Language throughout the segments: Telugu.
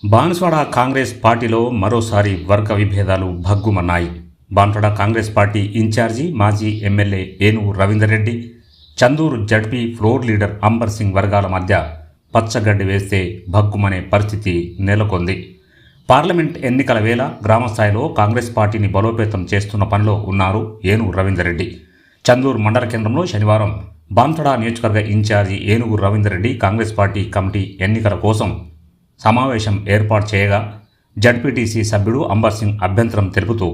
బాన్స్వాడ కాంగ్రెస్ పార్టీలో మరోసారి వర్గ విభేదాలు భగ్గుమన్నాయి. బాన్స్వాడ కాంగ్రెస్ పార్టీ ఇన్ఛార్జి మాజీ MLA Enugu Ravinder Reddy, Chandur ZP floor leader Amber Singh వర్గాల మధ్య పచ్చగడ్డి వేస్తే భగ్గుమనే పరిస్థితి నెలకొంది. పార్లమెంట్ ఎన్నికల వేళ గ్రామస్థాయిలో కాంగ్రెస్ పార్టీని బలోపేతం చేస్తున్న పనిలో ఉన్నారు ఏనుగు రవీందర్ రెడ్డి. చందూరు మండల కేంద్రంలో శనివారం బాన్స్వాడ నియోజకవర్గ ఇన్ఛార్జి ఏనుగు రవీందర్ రెడ్డి కాంగ్రెస్ పార్టీ కమిటీ ఎన్నికల కోసం సమావేశం ఏర్పాటు చేయగా జడ్పీటీసీ సభ్యుడు అంబర్ సింగ్ అభ్యంతరం తెలుపుతూ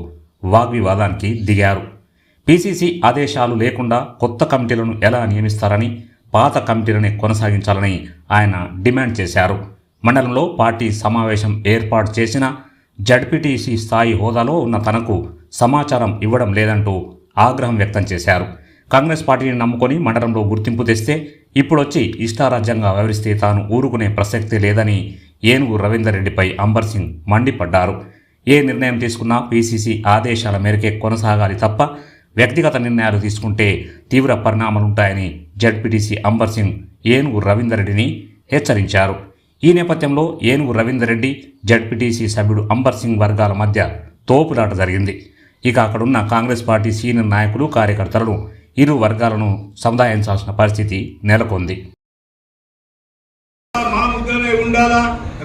వాగ్వివాదానికి దిగారు. పీసీసీ ఆదేశాలు లేకుండా కొత్త కమిటీలను ఎలా నియమిస్తారని, పాత కమిటీలని కొనసాగించాలని ఆయన డిమాండ్ చేశారు. మండలంలో పార్టీ సమావేశం ఏర్పాటు చేసిన జడ్పీటీసీ స్థాయి హోదాలో ఉన్న తనకు సమాచారం ఇవ్వడం లేదంటూ ఆగ్రహం వ్యక్తం చేశారు. కాంగ్రెస్ పార్టీని నమ్ముకొని మండలంలో గుర్తింపు తెస్తే ఇప్పుడొచ్చి ఇష్టారాజ్యంగా వ్యవహరిస్తే తాను ఊరుకునే ప్రసక్తే లేదని ఏనుగు రవీందర్ రెడ్డిపై అంబర్ సింగ్ మండిపడ్డారు. ఏ నిర్ణయం తీసుకున్నా పీసీసీ ఆదేశాల మేరకే కొనసాగాలి తప్ప వ్యక్తిగత నిర్ణయాలు తీసుకుంటే తీవ్ర పరిణామాలుంటాయని జడ్పీటీసీ అంబర్ సింగ్ ఏనుగు రవీందర్ రెడ్డిని హెచ్చరించారు. ఈ నేపథ్యంలో ఏనుగు రవీందర్ రెడ్డి, జడ్పీటీసీ సభ్యుడు అంబర్ సింగ్ వర్గాల మధ్య తోపులాట జరిగింది. ఇక అక్కడున్న కాంగ్రెస్ పార్టీ సీనియర్ నాయకులు, కార్యకర్తలను ఇరు వర్గాలను సముదాయించాల్సిన పరిస్థితి నెలకొంది.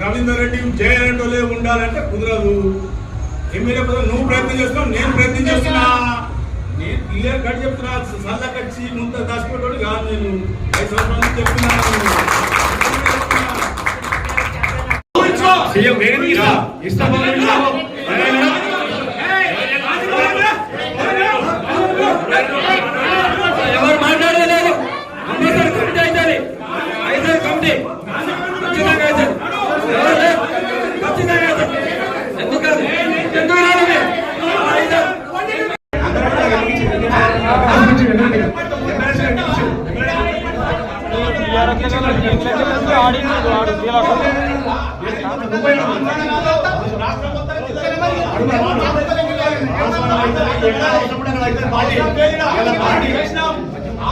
రవీందర్ రెడ్డి జయరెడ్డి ఉండాలంటే కుదరదు. ఎమ్మెల్యే నువ్వు ప్రయత్నం చేస్తున్నావు, నేను ప్రయత్నం చేస్తున్నా. నేను క్లియర్ కట్ చెప్తున్నా. సల్ల కచ్చి ముంత దాచిపెట్టాడు కాదు. నేను 5 సంవత్సరాల నుంచి చెప్తున్నాను. ఎవరు మాట్లాడలేదు. కమిటీ అవుతుంది. 5 కమిటీ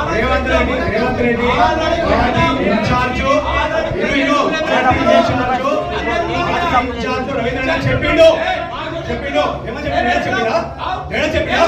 రేవంత్ రెడ్డి ఇన్ఛార్జ్ చెప్పిండు ఏమని చెప్పి చెప్పినా